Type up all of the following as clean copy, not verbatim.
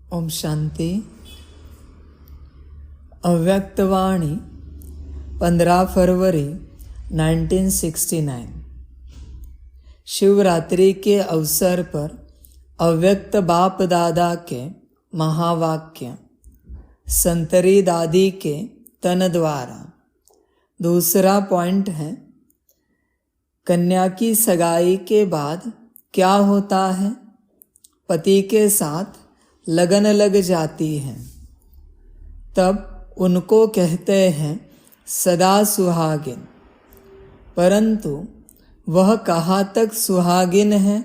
ओम शांति। अव्यक्तवाणी 15 फरवरी 1969। शिवरात्रि के अवसर पर अव्यक्त बाप दादा के महावाक्य संतरी दादी के तन द्वारा। दूसरा पॉइंट है, कन्या की सगाई के बाद क्या होता है? पति के साथ लगन लग जाती है, तब उनको कहते हैं सदा सुहागिन। परंतु वह कहाँ तक सुहागिन है?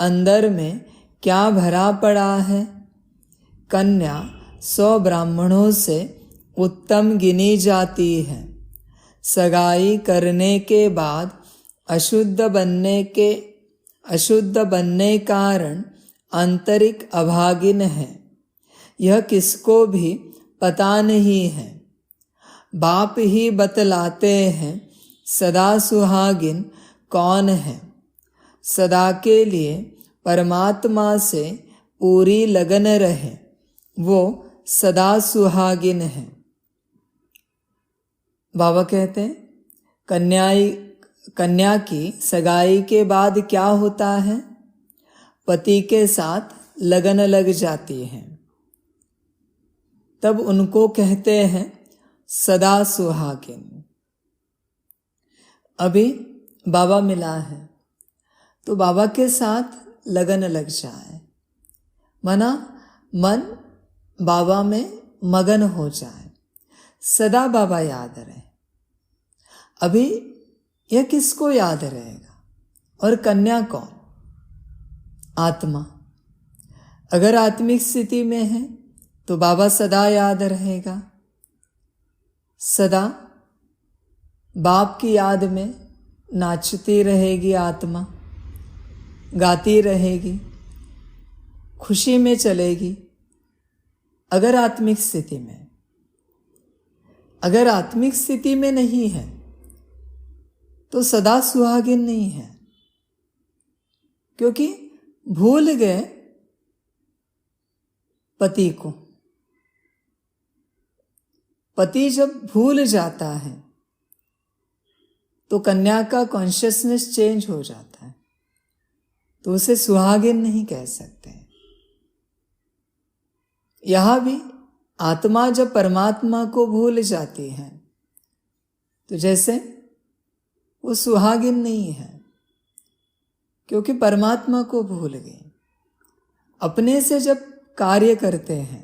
अंदर में क्या भरा पड़ा है? कन्या 100 ब्राह्मणों से उत्तम गिनी जाती है। सगाई करने के बाद अशुद्ध बनने कारण आंतरिक अभागिन है। यह किसको भी पता नहीं है। बाप ही बतलाते हैं सदा सुहागिन कौन है। सदा के लिए परमात्मा से पूरी लगन रहे, वो सदा सुहागिन है। बाबा कहते हैं कन्या की सगाई के बाद क्या होता है? पति के साथ लगन लग जाती है, तब उनको कहते हैं सदा सुहागिन। अभी बाबा मिला है तो बाबा के साथ लगन लग जाए, माना मन बाबा में मगन हो जाए, सदा बाबा याद रहे। अभी यह किसको याद रहेगा? और कन्या कौन? आत्मा। अगर आत्मिक स्थिति में है तो बाबा सदा याद रहेगा। सदा बाप की याद में नाचती रहेगी आत्मा, गाती रहेगी, खुशी में चलेगी। अगर आत्मिक स्थिति में, अगर आत्मिक स्थिति में नहीं है तो सदा सुहागिन नहीं है, क्योंकि भूल गए पति को। पति जब भूल जाता है तो कन्या का कॉन्शियसनेस चेंज हो जाता है, तो उसे सुहागिन नहीं कह सकते। यहां भी आत्मा जब परमात्मा को भूल जाती है तो जैसे वो सुहागिन नहीं है, क्योंकि परमात्मा को भूल गए। अपने से जब कार्य करते हैं,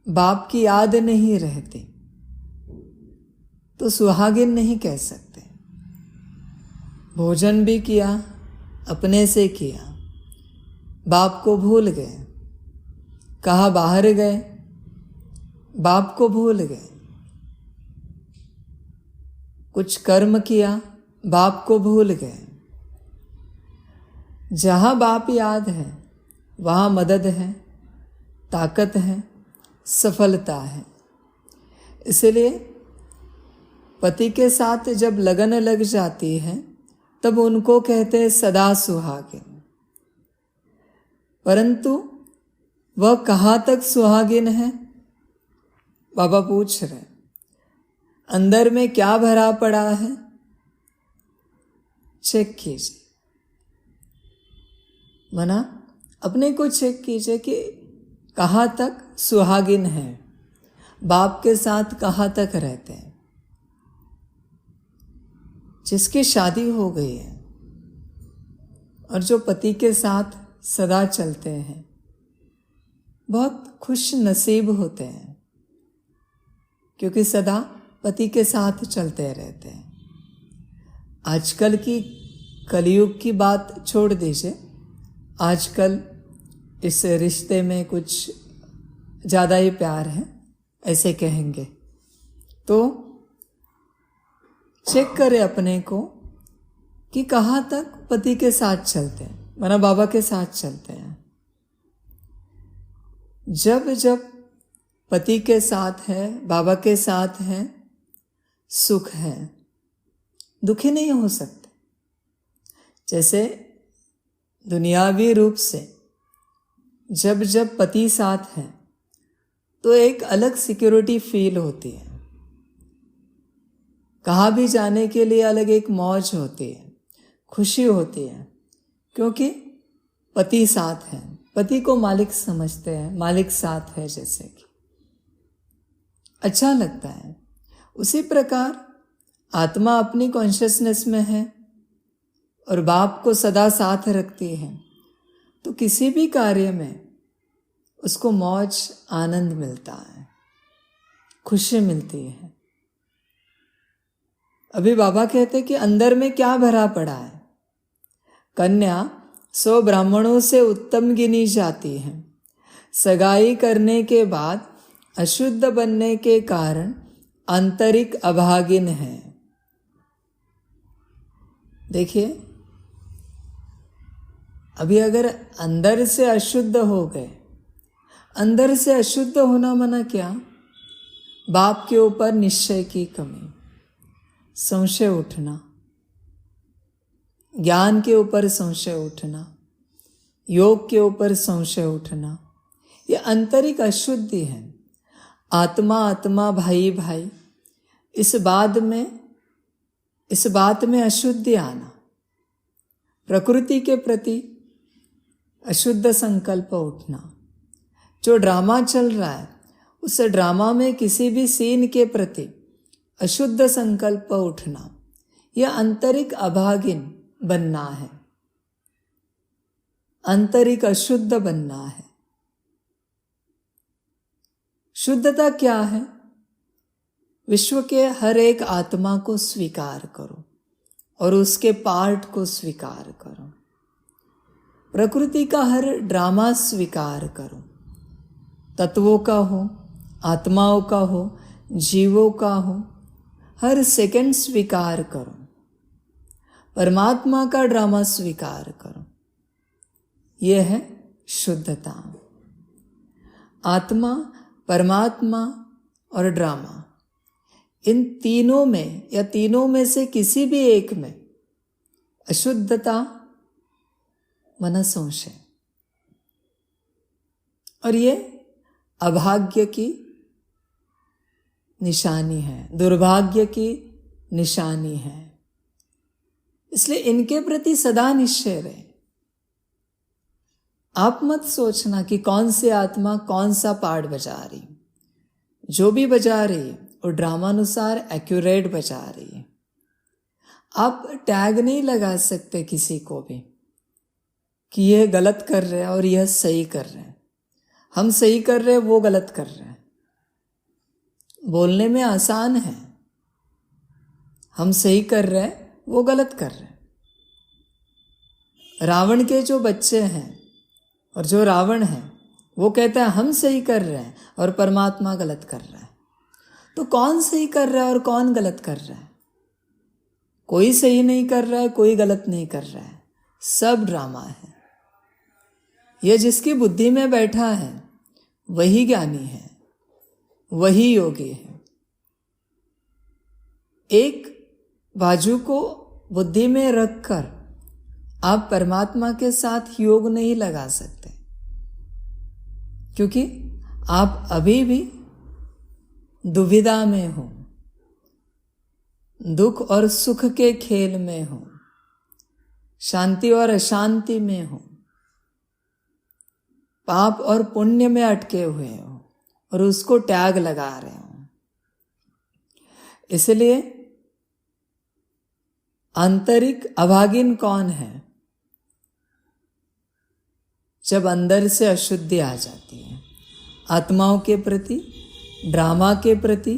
बाप की याद नहीं रहती, तो सुहागिन नहीं कह सकते। भोजन भी किया, अपने से किया, बाप को भूल गए। कहाँ बाहर गए, बाप को भूल गए। कुछ कर्म किया, बाप को भूल गए। जहाँ बाप याद है वहाँ मदद है, ताकत है, सफलता है। इसलिए पति के साथ जब लगन लग जाती है तब उनको कहते हैं सदा सुहागिन। परंतु वह कहाँ तक सुहागिन है? बाबा पूछ रहे, अंदर में क्या भरा पड़ा है? चेक कीजिए, मना अपने को चेक कीजिए कि कहाँ तक सुहागिन है, बाप के साथ कहाँ तक रहते हैं। जिसकी शादी हो गई है और जो पति के साथ सदा चलते हैं, बहुत खुश नसीब होते हैं, क्योंकि सदा पति के साथ चलते रहते हैं। आजकल की कलयुग की बात छोड़ दीजिए, आजकल इस रिश्ते में कुछ ज़्यादा ही प्यार है ऐसे कहेंगे, तो चेक करें अपने को कि कहाँ तक पति के साथ चलते हैं, माना बाबा के साथ चलते हैं। जब जब पति के साथ है, बाबा के साथ है, सुख है, दुखी नहीं हो सकते। जैसे दुनियावी रूप से जब जब पति साथ है तो एक अलग सिक्योरिटी फील होती है। कहाँ भी जाने के लिए अलग एक मौज होती है, खुशी होती है, क्योंकि पति साथ है। पति को मालिक समझते हैं, मालिक साथ है, जैसे कि अच्छा लगता है। उसी प्रकार आत्मा अपनी कॉन्शियसनेस में है और बाप को सदा साथ रखती है, तो किसी भी कार्य में उसको मौज आनंद मिलता है, खुशी मिलती है। अभी बाबा कहते कि अंदर में क्या भरा पड़ा है। कन्या 100 ब्राह्मणों से उत्तम गिनी जाती है। सगाई करने के बाद अशुद्ध बनने के कारण आंतरिक अभागिन है। देखिए, अभी अगर अंदर से अशुद्ध हो गए, अंदर से अशुद्ध होना मना क्या? बाप के ऊपर निश्चय की कमी, संशय उठना, ज्ञान के ऊपर संशय उठना, योग के ऊपर संशय उठना, ये आंतरिक अशुद्धि है। आत्मा आत्मा, भाई भाई, इस बात में अशुद्धि आना, प्रकृति के प्रति अशुद्ध संकल्प उठना, जो ड्रामा चल रहा है उस ड्रामा में किसी भी सीन के प्रति अशुद्ध संकल्प उठना, यह आंतरिक अभागिन बनना है, आंतरिक अशुद्ध बनना है। शुद्धता क्या है? विश्व के हर एक आत्मा को स्वीकार करो और उसके पार्ट को स्वीकार करो। प्रकृति का हर ड्रामा स्वीकार करो, तत्वों का हो, आत्माओं का हो, जीवों का हो, हर सेकंड स्वीकार करो। परमात्मा का ड्रामा स्वीकार करो। यह है शुद्धता। आत्मा, परमात्मा और ड्रामा, इन तीनों में या तीनों में से किसी भी एक में अशुद्धता मना संशय, और ये अभाग्य की निशानी है, दुर्भाग्य की निशानी है। इसलिए इनके प्रति सदा निश्चय रहे। आप मत सोचना कि कौन सी आत्मा कौन सा पार्ट बजा रही। जो भी बजा रही है वो ड्रामानुसार एक्यूरेट बजा रही है। आप टैग नहीं लगा सकते किसी को भी कि यह गलत कर रहे हैं और यह सही कर रहे हैं। हम सही कर रहे हैं, वो गलत कर रहे हैं। बोलने में आसान है, हम सही कर रहे हैं, वो गलत कर रहे हैं। रावण के जो बच्चे हैं और जो रावण है वो कहता है हम सही कर रहे हैं और परमात्मा गलत कर रहा है। तो कौन सही कर रहा है और कौन गलत कर रहा है? कोई सही नहीं कर रहा है, कोई गलत नहीं कर रहा है, सब ड्रामा है। यह जिसकी बुद्धि में बैठा है वही ज्ञानी है, वही योगी है। एक बाजू को बुद्धि में रखकर आप परमात्मा के साथ योग नहीं लगा सकते, क्योंकि आप अभी भी दुविधा में हो, दुख और सुख के खेल में हो, शांति और अशांति में हो, पाप और पुण्य में अटके हुए हो और उसको टैग लगा रहे हो। इसलिए आंतरिक अभागिन कौन है? जब अंदर से अशुद्धि आ जाती है, आत्माओं के प्रति, ड्रामा के प्रति,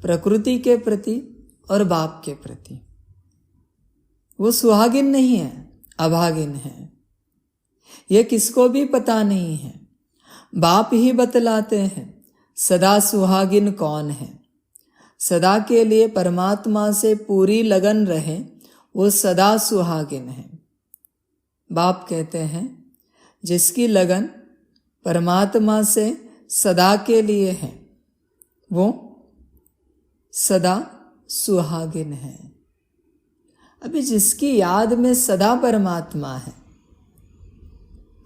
प्रकृति के प्रति और बाप के प्रति, वो सुहागिन नहीं है, अभागिन है। यह किसको भी पता नहीं है। बाप ही बतलाते हैं सदा सुहागिन कौन है। सदा के लिए परमात्मा से पूरी लगन रहे, वो सदा सुहागिन है। बाप कहते हैं जिसकी लगन परमात्मा से सदा के लिए है वो सदा सुहागिन है। अभी जिसकी याद में सदा परमात्मा है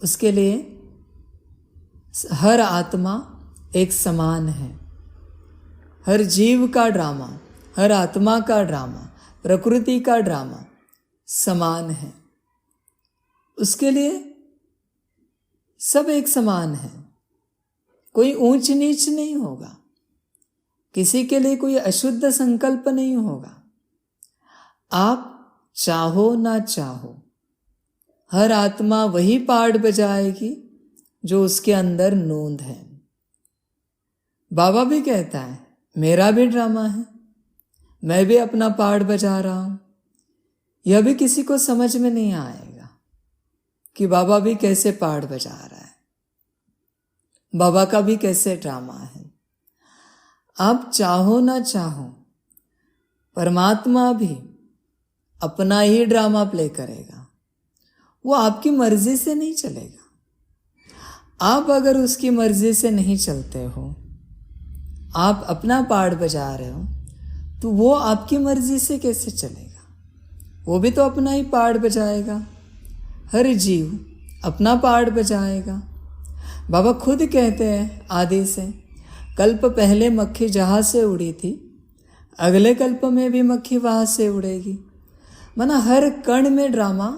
उसके लिए हर आत्मा एक समान है। हर जीव का ड्रामा, हर आत्मा का ड्रामा, प्रकृति का ड्रामा समान है। उसके लिए सब एक समान है। कोई ऊंच नीच नहीं होगा, किसी के लिए कोई अशुद्ध संकल्प नहीं होगा। आप चाहो ना चाहो, हर आत्मा वही पार्ट बजाएगी जो उसके अंदर नोंद है। बाबा भी कहता है मेरा भी ड्रामा है, मैं भी अपना पार्ट बजा रहा हूं। यह भी किसी को समझ में नहीं आएगा कि बाबा भी कैसे पार्ट बजा रहा है, बाबा का भी कैसे ड्रामा है। आप चाहो ना चाहो, परमात्मा भी अपना ही ड्रामा प्ले करेगा। वो आपकी मर्जी से नहीं चलेगा। आप अगर उसकी मर्जी से नहीं चलते हो, आप अपना पार्ट बजा रहे हो, तो वो आपकी मर्जी से कैसे चलेगा? वो भी तो अपना ही पार्ट बजाएगा। हर जीव अपना पार्ट बजाएगा। बाबा खुद कहते हैं आदि से, कल्प पहले मक्खी जहाँ से उड़ी थी, अगले कल्प में भी मक्खी वहाँ से उड़ेगी। माना हर कण में ड्रामा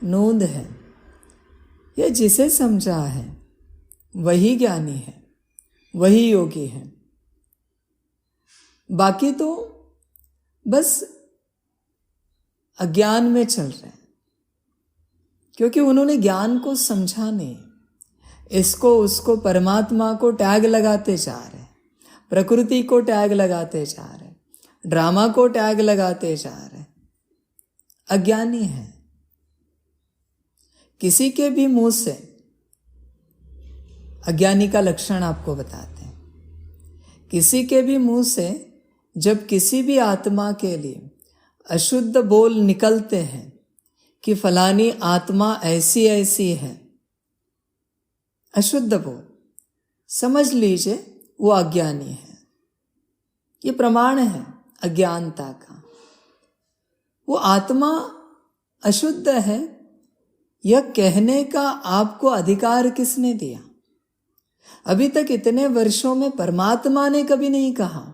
नोंद है। यह जिसे समझा है वही ज्ञानी है, वही योगी है। बाकी तो बस अज्ञान में चल रहे हैं, क्योंकि उन्होंने ज्ञान को समझा नहीं। इसको उसको परमात्मा को टैग लगाते जा रहे, प्रकृति को टैग लगाते जा रहे, ड्रामा को टैग लगाते जा रहे। अज्ञानी है। किसी के भी मुंह से अज्ञानी का लक्षण आपको बताते हैं। किसी के भी मुंह से जब किसी भी आत्मा के लिए अशुद्ध बोल निकलते हैं कि फलानी आत्मा ऐसी ऐसी है, अशुद्ध बोल, समझ लीजिए वो अज्ञानी है। ये प्रमाण है अज्ञानता का। वो आत्मा अशुद्ध है, यह कहने का आपको अधिकार किसने दिया? अभी तक इतने वर्षों में परमात्मा ने कभी नहीं कहा।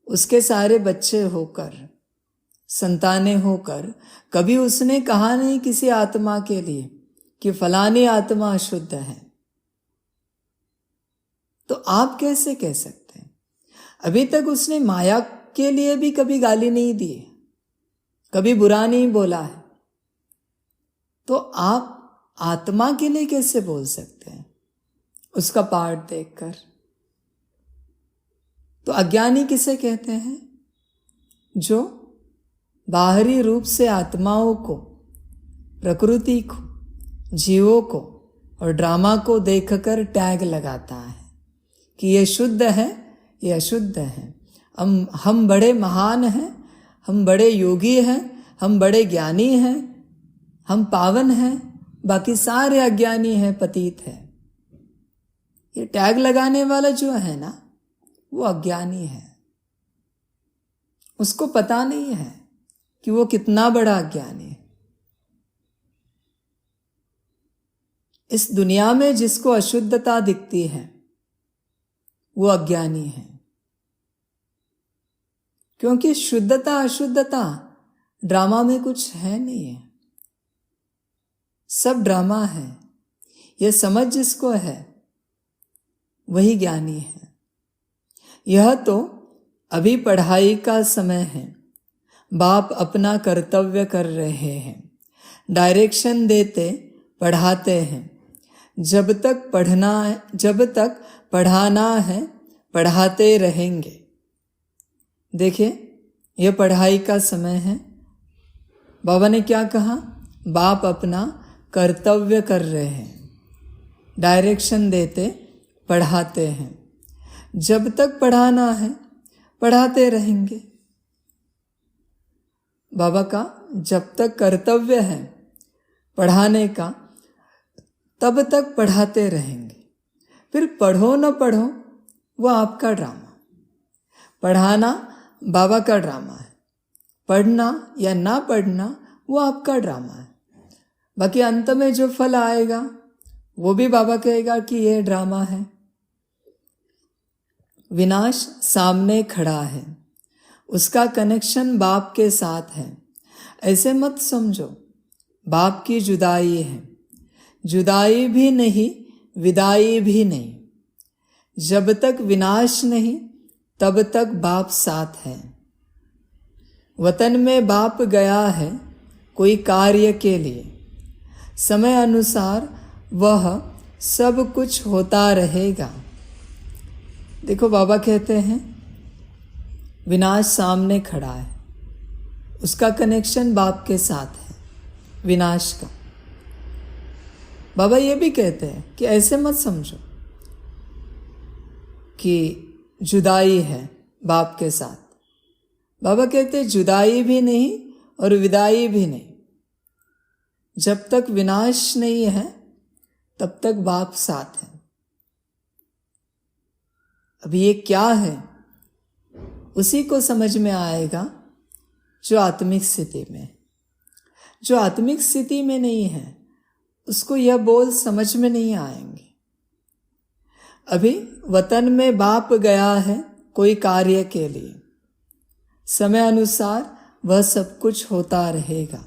उसके सारे बच्चे होकर, संतानें होकर, कभी उसने कहा नहीं किसी आत्मा के लिए कि फलानी आत्मा अशुद्ध है। तो आप कैसे कह सकते हैं? अभी तक उसने माया के लिए भी कभी गाली नहीं दी, कभी बुरा नहीं बोला है। तो आप आत्मा के लिए कैसे बोल सकते हैं उसका पार्ट देखकर? तो अज्ञानी किसे कहते हैं? जो बाहरी रूप से आत्माओं को, प्रकृति को, जीवों को और ड्रामा को देखकर टैग लगाता है कि ये शुद्ध है, ये अशुद्ध है। हम बड़े महान हैं, हम बड़े योगी हैं, हम बड़े ज्ञानी हैं, हम पावन हैं, बाकी सारे अज्ञानी हैं, पतित हैं। ये टैग लगाने वाला जो है ना, वो अज्ञानी है। उसको पता नहीं है कि वो कितना बड़ा अज्ञानी है। इस दुनिया में जिसको अशुद्धता दिखती है वो अज्ञानी है, क्योंकि शुद्धता अशुद्धता ड्रामा में कुछ है नहीं है, सब ड्रामा है। यह समझ जिसको है वही ज्ञानी है। यह तो अभी पढ़ाई का समय है, बाप अपना कर्तव्य कर रहे हैं, डायरेक्शन देते, पढ़ाते हैं। जब तक पढ़ाना है पढ़ाते रहेंगे। देखिए, यह पढ़ाई का समय है। बाबा ने क्या कहा? बाप अपना कर्तव्य कर रहे हैं, डायरेक्शन देते, पढ़ाते हैं। जब तक पढ़ाना है पढ़ाते रहेंगे। बाबा का जब तक कर्तव्य है पढ़ाने का, तब तक पढ़ाते रहेंगे। फिर पढ़ो न पढ़ो वो आपका ड्रामा। पढ़ाना बाबा का ड्रामा है, पढ़ना या ना पढ़ना वो आपका ड्रामा है। बाकी अंत में जो फल आएगा वो भी बाबा कहेगा कि ये ड्रामा है। विनाश सामने खड़ा है, उसका कनेक्शन बाप के साथ है। ऐसे मत समझो बाप की जुदाई है, जुदाई भी नहीं, विदाई भी नहीं। जब तक विनाश नहीं तब तक बाप साथ है। वतन में बाप गया है कोई कार्य के लिए, समय अनुसार वह सब कुछ होता रहेगा। देखो बाबा कहते हैं विनाश सामने खड़ा है, उसका कनेक्शन बाप के साथ है विनाश का। बाबा ये भी कहते हैं कि ऐसे मत समझो कि जुदाई है बाप के साथ। बाबा कहते हैं जुदाई भी नहीं और विदाई भी नहीं। जब तक विनाश नहीं है तब तक बाप साथ है। अब ये क्या है उसी को समझ में आएगा जो आत्मिक स्थिति में। जो आत्मिक स्थिति में नहीं है उसको यह बोल समझ में नहीं आएंगे। अभी वतन में बाप गया है कोई कार्य के लिए, समय अनुसार वह सब कुछ होता रहेगा।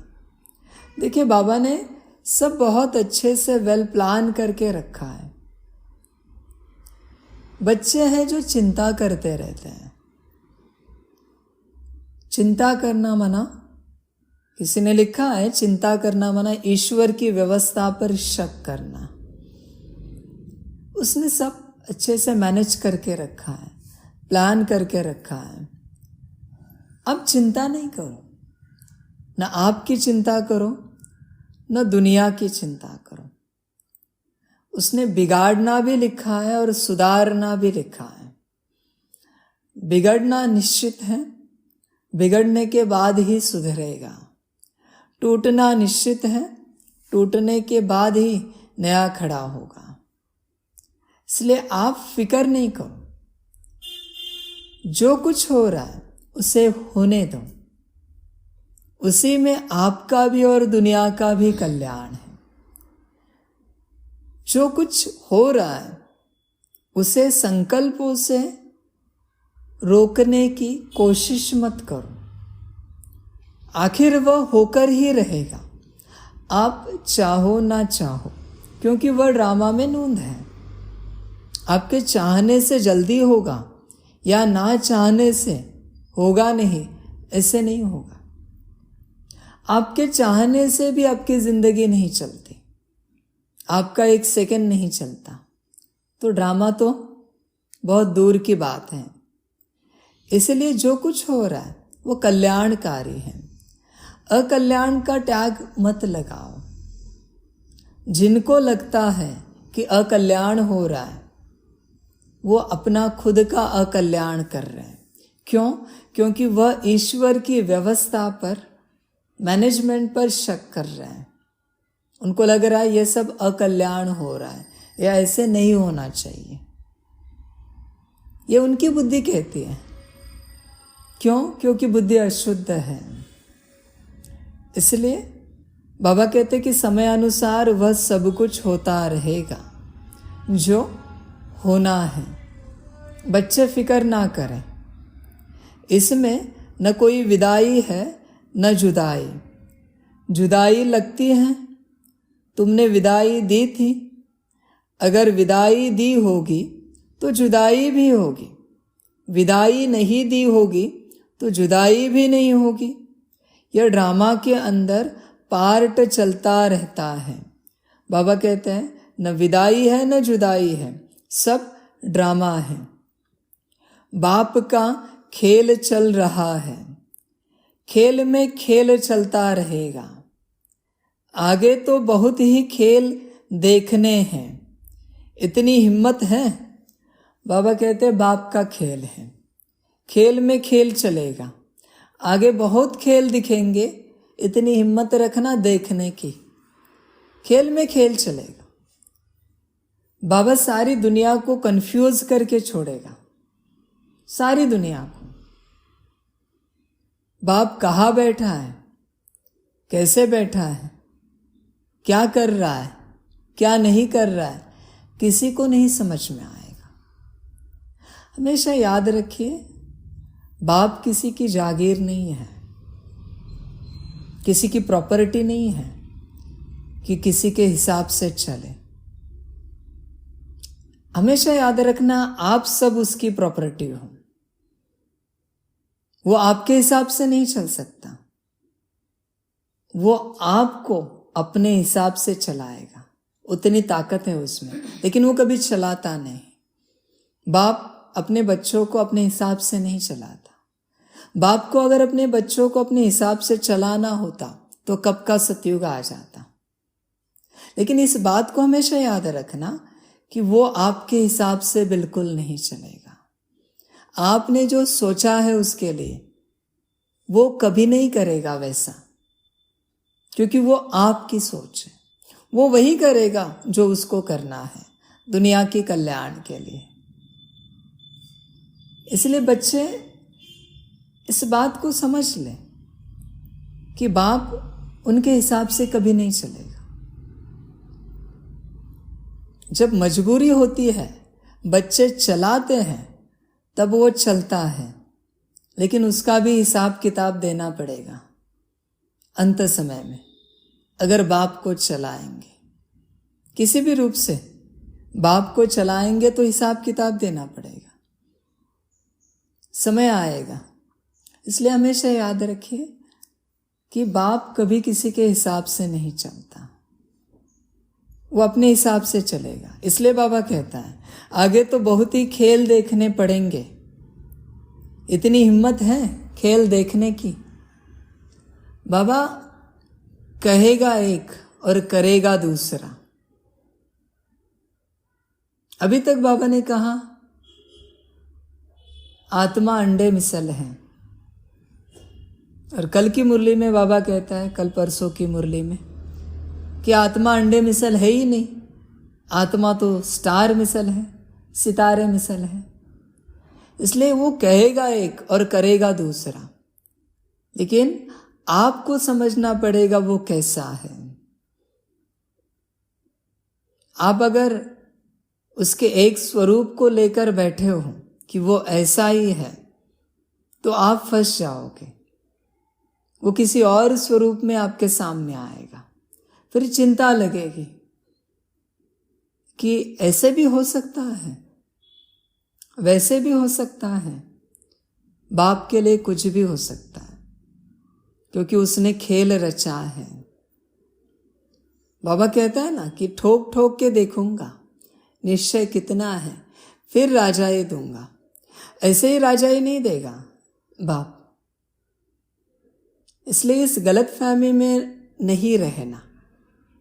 देखिए बाबा ने सब बहुत अच्छे से वेल प्लान करके रखा है। बच्चे हैं जो चिंता करते रहते हैं। चिंता करना मना, किसी ने लिखा है चिंता करना मना ईश्वर की व्यवस्था पर शक करना। उसने सब अच्छे से मैनेज करके रखा है, प्लान करके रखा है। अब चिंता नहीं करो, न आपकी चिंता करो न दुनिया की चिंता करो। उसने बिगाड़ना भी लिखा है और सुधारना भी लिखा है। बिगड़ना निश्चित है, बिगड़ने के बाद ही सुधरेगा। टूटना निश्चित है, टूटने के बाद ही नया खड़ा होगा। इसलिए आप फिक्र नहीं करो, जो कुछ हो रहा है उसे होने दो। उसी में आपका भी और दुनिया का भी कल्याण है। जो कुछ हो रहा है उसे संकल्पों से रोकने की कोशिश मत करो। आखिर वह होकर ही रहेगा, आप चाहो ना चाहो, क्योंकि वह ड्रामा में नूंद है। आपके चाहने से जल्दी होगा या ना चाहने से होगा नहीं, ऐसे नहीं होगा। आपके चाहने से भी आपकी जिंदगी नहीं चलती, आपका एक सेकंड नहीं चलता, तो ड्रामा तो बहुत दूर की बात है। इसलिए जो कुछ हो रहा है वो कल्याणकारी है। अकल्याण का टैग मत लगाओ। जिनको लगता है कि अकल्याण हो रहा है वो अपना खुद का अकल्याण कर रहे हैं। क्यों? क्योंकि वह ईश्वर की व्यवस्था पर, मैनेजमेंट पर शक कर रहे हैं। उनको लग रहा है ये सब अकल्याण हो रहा है, या ऐसे नहीं होना चाहिए। ये उनकी बुद्धि कहती है। क्यों? क्योंकि बुद्धि अशुद्ध है। इसलिए बाबा कहते कि समय अनुसार वह सब कुछ होता रहेगा जो होना है। बच्चे फिक्र ना करें, इसमें न कोई विदाई है न जुदाई। जुदाई लगती है, तुमने विदाई दी थी, अगर विदाई दी होगी तो जुदाई भी होगी, विदाई नहीं दी होगी तो जुदाई भी नहीं होगी। यह ड्रामा के अंदर पार्ट चलता रहता है। बाबा कहते हैं न विदाई है न जुदाई है, सब ड्रामा है। बाप का खेल चल रहा है, खेल में खेल चलता रहेगा। आगे तो बहुत ही खेल देखने हैं। इतनी हिम्मत है? बाबा कहते हैं बाप का खेल है, खेल में खेल चलेगा। आगे बहुत खेल दिखेंगे, इतनी हिम्मत रखना देखने की। खेल में खेल चलेगा। बाबा सारी दुनिया को कंफ्यूज करके छोड़ेगा, सारी दुनिया को। बाप कहाँ बैठा है, कैसे बैठा है, क्या कर रहा है, क्या नहीं कर रहा है, किसी को नहीं समझ में आएगा। हमेशा याद रखिए, बाप किसी की जागीर नहीं है, किसी की प्रॉपर्टी नहीं है कि किसी के हिसाब से चले। हमेशा याद रखना, आप सब उसकी प्रॉपर्टी हो। वो आपके हिसाब से नहीं चल सकता, वो आपको अपने हिसाब से चलाएगा, उतनी ताकत है उसमें, लेकिन वो कभी चलाता नहीं। बाप अपने बच्चों को अपने हिसाब से नहीं चलाता। बाप को अगर अपने बच्चों को अपने हिसाब से चलाना होता तो कब का सतयुग आ जाता। लेकिन इस बात को हमेशा याद रखना कि वो आपके हिसाब से बिल्कुल नहीं चलेगा। आपने जो सोचा है उसके लिए वो कभी नहीं करेगा वैसा, क्योंकि वो आपकी सोच है। वो वही करेगा जो उसको करना है दुनिया के कल्याण के लिए। इसलिए बच्चे इस बात को समझ लें कि बाप उनके हिसाब से कभी नहीं चलेगा। जब मजबूरी होती है, बच्चे चलाते हैं, तब वो चलता है, लेकिन उसका भी हिसाब किताब देना पड़ेगा अंत समय में। अगर बाप को चलाएंगे, किसी भी रूप से बाप को चलाएंगे तो हिसाब किताब देना पड़ेगा, समय आएगा। इसलिए हमेशा याद रखिए कि बाप कभी किसी के हिसाब से नहीं चलता, वो अपने हिसाब से चलेगा। इसलिए बाबा कहता है, आगे तो बहुत ही खेल देखने पड़ेंगे। इतनी हिम्मत है खेल देखने की। बाबा कहेगा एक और करेगा दूसरा। अभी तक बाबा ने कहा आत्मा अंडे मिसल है, और कल की मुरली में बाबा कहता है, कल परसों की मुरली में, कि आत्मा अंडे मिसल है ही नहीं, आत्मा तो स्टार मिसल है, सितारे मिसल है। इसलिए वो कहेगा एक और करेगा दूसरा, लेकिन आपको समझना पड़ेगा वो कैसा है। आप अगर उसके एक स्वरूप को लेकर बैठे हो कि वो ऐसा ही है, तो आप फंस जाओगे। वो किसी और स्वरूप में आपके सामने आएगा, फिर चिंता लगेगी कि ऐसे भी हो सकता है, वैसे भी हो सकता है। बाप के लिए कुछ भी हो सकता है, क्योंकि उसने खेल रचा है। बाबा कहता है ना कि ठोक ठोक के देखूंगा निश्चय कितना है, फिर राजाई दूंगा। ऐसे ही राजाई नहीं देगा बाप। इसलिए इस गलत फहमी में नहीं रहना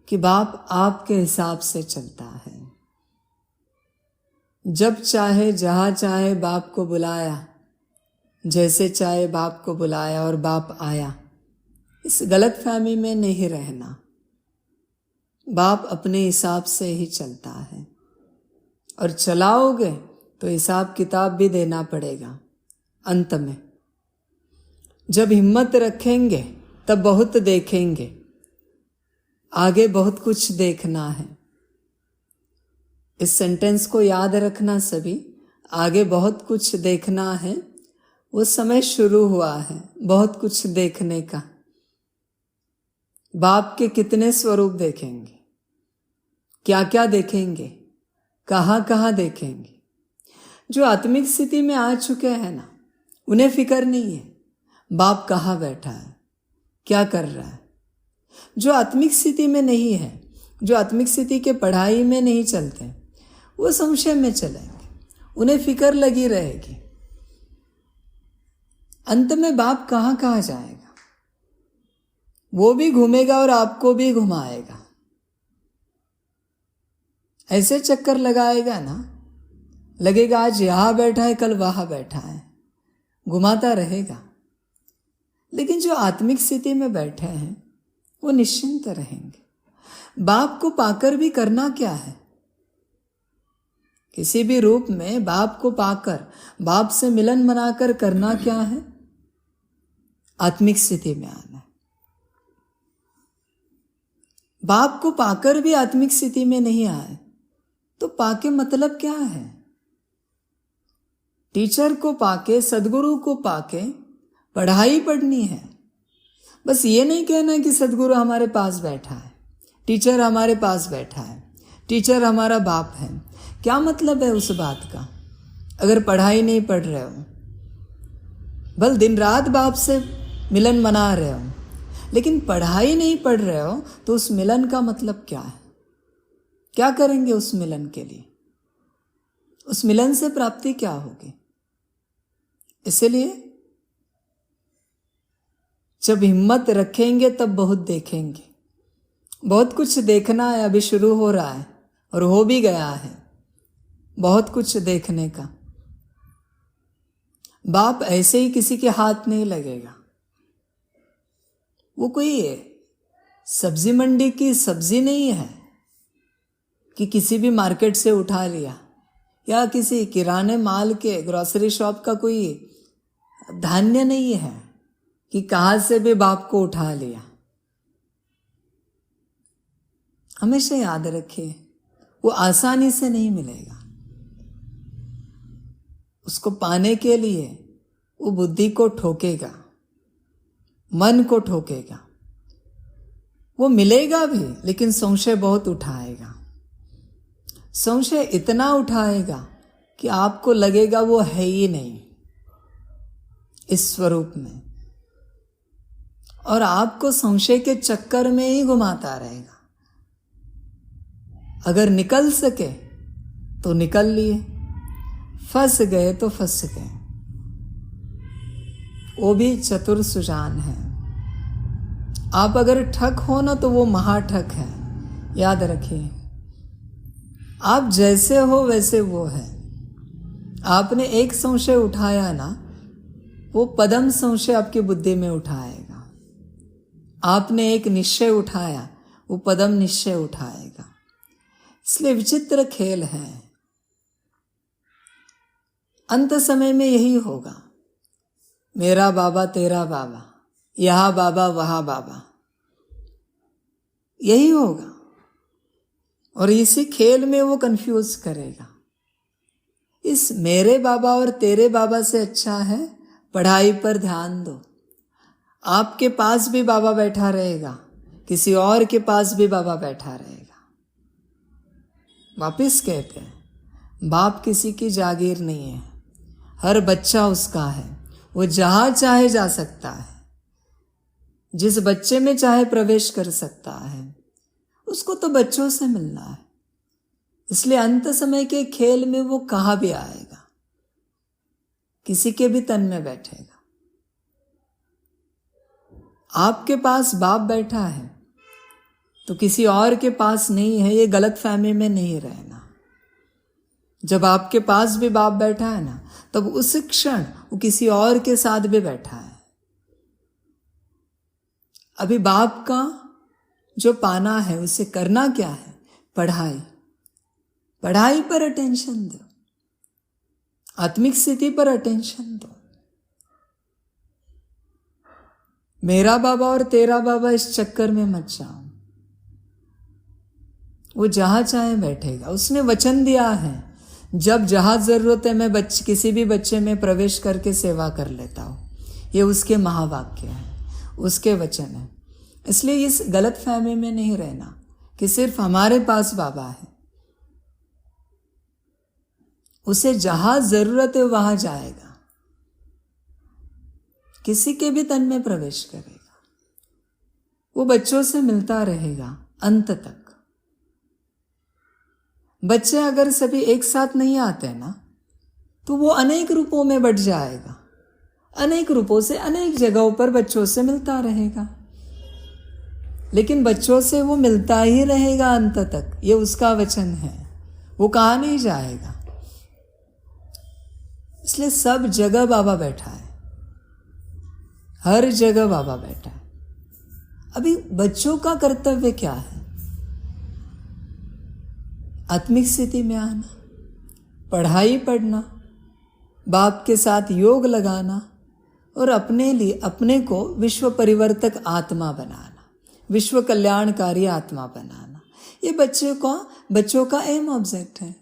कि बाप आपके हिसाब से चलता है। जब चाहे जहां चाहे बाप को बुलाया, जैसे चाहे बाप को बुलाया और बाप आया। इस गलत फहमी में नहीं रहना। बाप अपने हिसाब से ही चलता है, और चलाओगे तो हिसाब किताब भी देना पड़ेगा अंत में। जब हिम्मत रखेंगे तब बहुत देखेंगे, आगे बहुत कुछ देखना है। इस सेंटेंस को याद रखना सभी, आगे बहुत कुछ देखना है। वो समय शुरू हुआ है बहुत कुछ देखने का। बाप के कितने स्वरूप देखेंगे, क्या क्या देखेंगे, कहाँ कहाँ देखेंगे। जो आत्मिक स्थिति में आ चुके हैं ना, उन्हें फिक्र नहीं है बाप कहाँ बैठा है, क्या कर रहा है। जो आत्मिक स्थिति में नहीं है, जो आत्मिक स्थिति के पढ़ाई में नहीं चलते, वो संशय में चलेंगे, उन्हें फिक्र लगी रहेगी। अंत में बाप कहाँ कहाँ जाएगा, वो भी घूमेगा और आपको भी घुमाएगा। ऐसे चक्कर लगाएगा ना, लगेगा आज यहां बैठा है कल वहां बैठा है, घुमाता रहेगा। लेकिन जो आत्मिक स्थिति में बैठे हैं वो निश्चिंत रहेंगे। बाप को पाकर भी करना क्या है, किसी भी रूप में बाप को पाकर, बाप से मिलन मनाकर करना क्या है, आत्मिक स्थिति में आना है। बाप को पाकर भी आत्मिक स्थिति में नहीं आए तो पाके मतलब क्या है? टीचर को पाके, सदगुरु को पाके पढ़ाई पढ़नी है। बस ये नहीं कहना कि सदगुरु हमारे पास बैठा है, टीचर हमारे पास बैठा है, टीचर हमारा बाप है। क्या मतलब है उस बात का अगर पढ़ाई नहीं पढ़ रहे हो? भले दिन रात बाप से मिलन मना रहे हो, लेकिन पढ़ाई नहीं पढ़ रहे हो तो उस मिलन का मतलब क्या है? क्या करेंगे उस मिलन के लिए? उस मिलन से प्राप्ति क्या होगी? इसलिए जब हिम्मत रखेंगे तब बहुत देखेंगे। बहुत कुछ देखना है, अभी शुरू हो रहा है और हो भी गया है बहुत कुछ देखने का। बाप ऐसे ही किसी के हाथ नहीं लगेगा। वो कोई सब्जी मंडी की सब्जी नहीं है कि किसी भी मार्केट से उठा लिया, या किसी किराने माल के ग्रोसरी शॉप का कोई धान्य नहीं है कि कहां से भी बाप को उठा लिया। हमेशा याद रखिए, वो आसानी से नहीं मिलेगा। उसको पाने के लिए वो बुद्धि को ठोकेगा, मन को ठोकेगा। वो मिलेगा भी, लेकिन संशय बहुत उठाएगा। संशय इतना उठाएगा कि आपको लगेगा वो है ही नहीं इस स्वरूप में, और आपको संशय के चक्कर में ही घुमाता रहेगा। अगर निकल सके तो निकल लिए, फंस गए तो फंस गए। वो भी चतुर सुजान है। आप अगर ठग हो ना तो वो महाठग है। याद रखिए, आप जैसे हो वैसे वो है। आपने एक संशय उठाया ना, वो पदम संशय आपकी बुद्धि में उठाएगा। आपने एक निश्चय उठाया, वो पदम निश्चय उठाएगा। इसलिए विचित्र खेल है। अंत समय में यही होगा, मेरा बाबा तेरा बाबा, यहां बाबा वहां बाबा, यही होगा। और इसी खेल में वो कंफ्यूज करेगा। इस मेरे बाबा और तेरे बाबा से अच्छा है पढ़ाई पर ध्यान दो। आपके पास भी बाबा बैठा रहेगा, किसी और के पास भी बाबा बैठा रहेगा। वापिस कहते हैं, बाप किसी की जागीर नहीं है, हर बच्चा उसका है। वो जहां चाहे जा सकता है, जिस बच्चे में चाहे प्रवेश कर सकता है। उसको तो बच्चों से मिलना है। इसलिए अंत समय के खेल में वो कहां भी आएगा, किसी के भी तन में बैठेगा। आपके पास बाप बैठा है तो किसी और के पास नहीं है, ये गलत फहमी में नहीं रहना। जब आपके पास भी बाप बैठा है ना, तब उस क्षण वो किसी और के साथ भी बैठा है। अभी बाप का जो पाना है उसे करना क्या है? पढ़ाई। पढ़ाई पर अटेंशन दो, आत्मिक स्थिति पर अटेंशन दो। मेरा बाबा और तेरा बाबा इस चक्कर में मत जाओ। वो जहां चाहे बैठेगा। उसने वचन दिया है, जब जहां जरूरत है मैं किसी भी बच्चे में प्रवेश करके सेवा कर लेता हूं। ये उसके महावाक्य है, उसके वचन है। इसलिए इस गलत फहमी में नहीं रहना कि सिर्फ हमारे पास बाबा है। उसे जहां जरूरत है वहां जाएगा, किसी के भी तन में प्रवेश करेगा। वो बच्चों से मिलता रहेगा अंत तक। बच्चे अगर सभी एक साथ नहीं आते ना, तो वो अनेक रूपों में बढ़ जाएगा। अनेक रूपों से अनेक जगहों पर बच्चों से मिलता रहेगा, लेकिन बच्चों से वो मिलता ही रहेगा अंत तक। ये उसका वचन है, वो कहाँ नहीं जाएगा। इसलिए सब जगह बाबा बैठा है, हर जगह बाबा बैठा है। अभी बच्चों का कर्तव्य क्या है? आत्मिक स्थिति में आना, पढ़ाई पढ़ना, बाप के साथ योग लगाना और अपने लिए अपने को विश्व परिवर्तक आत्मा बनाना, विश्व कल्याणकारी आत्मा बनाना, ये बच्चों का एम ऑब्जेक्ट है।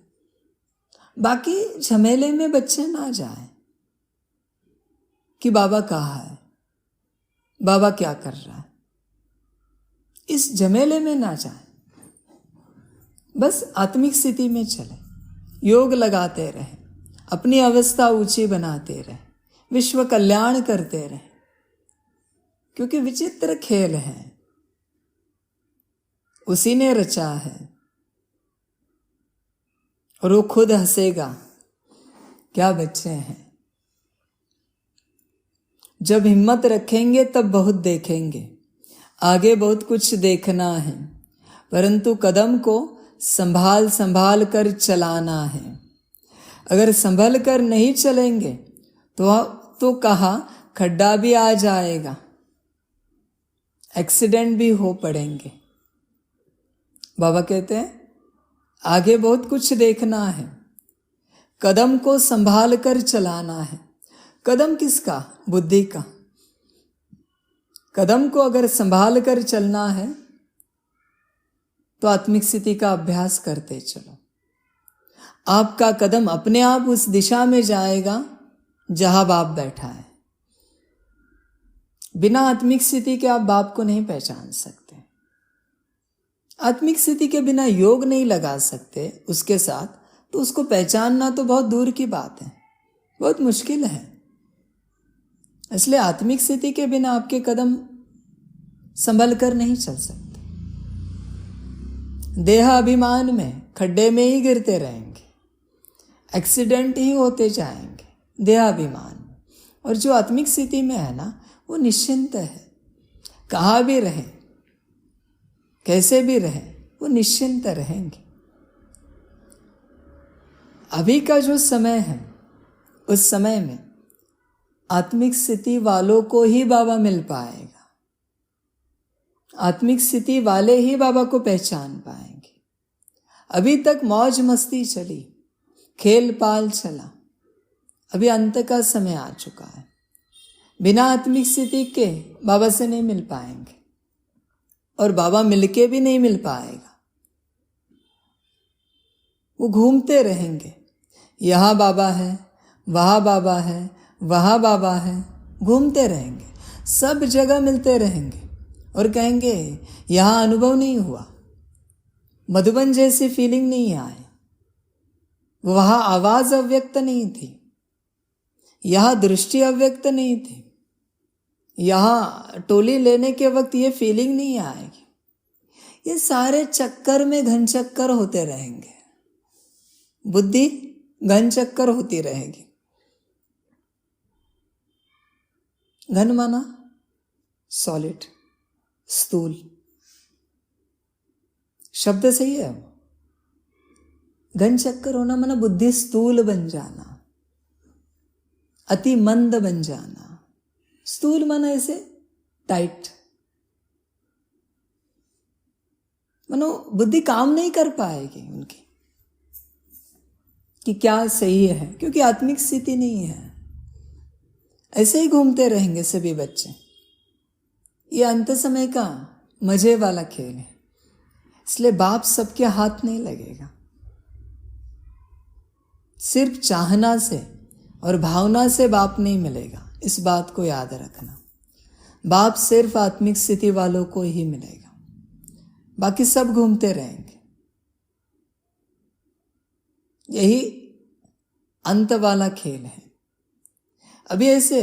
बाकी झमेले में बच्चे ना जाएं कि बाबा कहाँ है, बाबा क्या कर रहा है, इस झमेले में ना जाएं। बस आत्मिक स्थिति में चले, योग लगाते रहे, अपनी अवस्था ऊंची बनाते रहे, विश्व कल्याण करते रहे, क्योंकि विचित्र खेल है, उसी ने रचा है और वो खुद हंसेगा। क्या बच्चे हैं, जब हिम्मत रखेंगे तब बहुत देखेंगे, आगे बहुत कुछ देखना है, परंतु कदम को संभाल संभाल कर चलाना है। अगर संभल कर नहीं चलेंगे तो कहा खड्डा भी आ जाएगा, एक्सीडेंट भी हो पड़ेंगे। बाबा कहते हैं आगे बहुत कुछ देखना है, कदम को संभाल कर चलाना है। कदम किसका? बुद्धि का। कदम को अगर संभाल कर चलना है तो आत्मिक स्थिति का अभ्यास करते चलो। आपका कदम अपने आप उस दिशा में जाएगा जहां बाप बैठा है। बिना आत्मिक स्थिति के आप बाप को नहीं पहचान सकते। आत्मिक स्थिति के बिना योग नहीं लगा सकते उसके साथ, तो उसको पहचानना तो बहुत दूर की बात है, बहुत मुश्किल है। इसलिए आत्मिक स्थिति के बिना आपके कदम संभल कर नहीं चल सकते। देह अभिमान में खड्डे में ही गिरते रहेंगे, एक्सीडेंट ही होते जाएंगे देह अभिमान में। और जो आत्मिक स्थिति में है ना, वो निश्चिंत है, कहाँ भी रहे, कैसे भी रहे, वो निश्चिंत रहेंगे। अभी का जो समय है, उस समय में आत्मिक स्थिति वालों को ही बाबा मिल पाएगा। आत्मिक स्थिति वाले ही बाबा को पहचान पाएंगे। अभी तक मौज मस्ती चली, खेल पाल चला, अभी अंत का समय आ चुका है। बिना आत्मिक स्थिति के बाबा से नहीं मिल पाएंगे, और बाबा मिलके भी नहीं मिल पाएगा। वो घूमते रहेंगे, यहाँ बाबा है, वहाँ बाबा है, वहाँ बाबा है, घूमते रहेंगे, सब जगह मिलते रहेंगे और कहेंगे यहाँ अनुभव नहीं हुआ, मधुबन जैसी फीलिंग नहीं आई, वहाँ आवाज अव्यक्त नहीं थी, यहाँ दृष्टि अव्यक्त नहीं थी, यहाँ टोली लेने के वक्त ये फीलिंग नहीं आएगी। ये सारे चक्कर में घन चक्कर होते रहेंगे, बुद्धि घन चक्कर होती रहेगी। घन माना सॉलिड, स्थूल, शब्द सही है। घन चक्कर होना माना बुद्धि स्थूल बन जाना, अति मंद बन जाना। स्थूल माना ऐसे टाइट, मानो बुद्धि काम नहीं कर पाएगी उनकी कि क्या सही है, क्योंकि आत्मिक स्थिति नहीं है। ऐसे ही घूमते रहेंगे सभी बच्चे। ये अंत समय का मजे वाला खेल है, इसलिए बाप सबके हाथ नहीं लगेगा। सिर्फ चाहना से और भावना से बाप नहीं मिलेगा, इस बात को याद रखना। बाप सिर्फ आत्मिक स्थिति वालों को ही मिलेगा, बाकी सब घूमते रहेंगे। यही अंत वाला खेल है। अभी ऐसे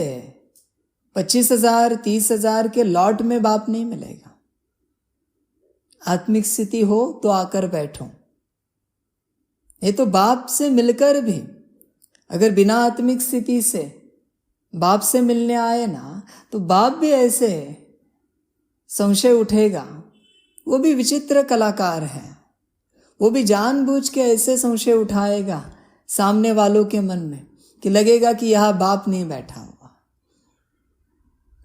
25,000 30,000 के लॉट में बाप नहीं मिलेगा। आत्मिक स्थिति हो तो आकर बैठो। ये तो बाप से मिलकर भी अगर बिना आत्मिक स्थिति से बाप से मिलने आए ना, तो बाप भी ऐसे संशय उठेगा। वो भी विचित्र कलाकार है, वो भी जानबूझ के ऐसे संशय उठाएगा सामने वालों के मन में कि लगेगा कि यह बाप नहीं बैठा हुआ।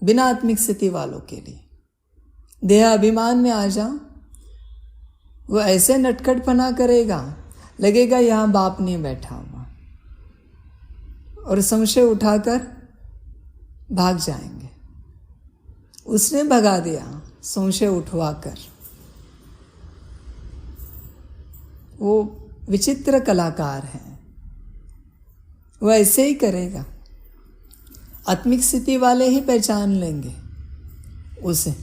बिना आत्मिक स्थिति वालों के लिए देह अभिमान में आ जाओ, वो ऐसे नटखटपना करेगा, लगेगा यहां बाप नहीं बैठा हुआ, और संशय उठाकर भाग जाएंगे। उसने भगा दिया, सौंसे उठवाकर। वो विचित्र कलाकार है, वो ऐसे ही करेगा। आत्मिक स्थिति वाले ही पहचान लेंगे उसे,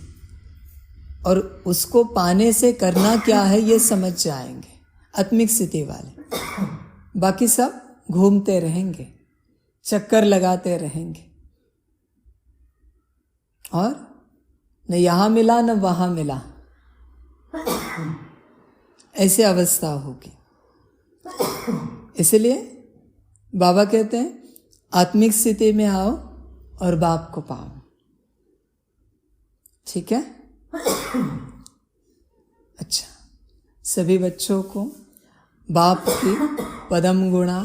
और उसको पाने से करना क्या है ये समझ जाएंगे आत्मिक स्थिति वाले। बाकी सब घूमते रहेंगे, चक्कर लगाते रहेंगे, और न यहाँ मिला न वहाँ मिला, ऐसी अवस्था होगी। इसलिए बाबा कहते हैं आत्मिक स्थिति में आओ और बाप को पाओ। ठीक है? अच्छा, सभी बच्चों को बाप की पदम गुणा,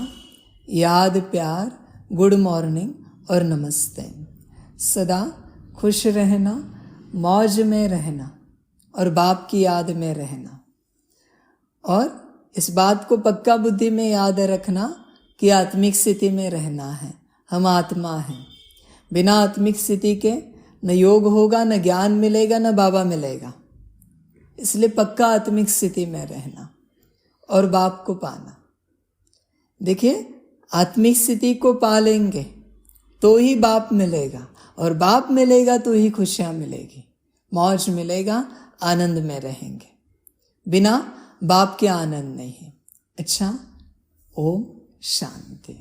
याद, प्यार, गुड मॉर्निंग और नमस्ते। सदा खुश रहना, मौज में रहना और बाप की याद में रहना। और इस बात को पक्का बुद्धि में याद रखना कि आत्मिक स्थिति में रहना है, हम आत्मा हैं। बिना आत्मिक स्थिति के न योग होगा, न ज्ञान मिलेगा, न बाबा मिलेगा। इसलिए पक्का आत्मिक स्थिति में रहना और बाप को पाना। देखिए, आत्मिक स्थिति को पा लेंगे तो ही बाप मिलेगा, और बाप मिलेगा तो ही खुशियाँ मिलेगी, मौज मिलेगा, आनंद में रहेंगे। बिना बाप के आनंद नहीं है। अच्छा, ओम शांति।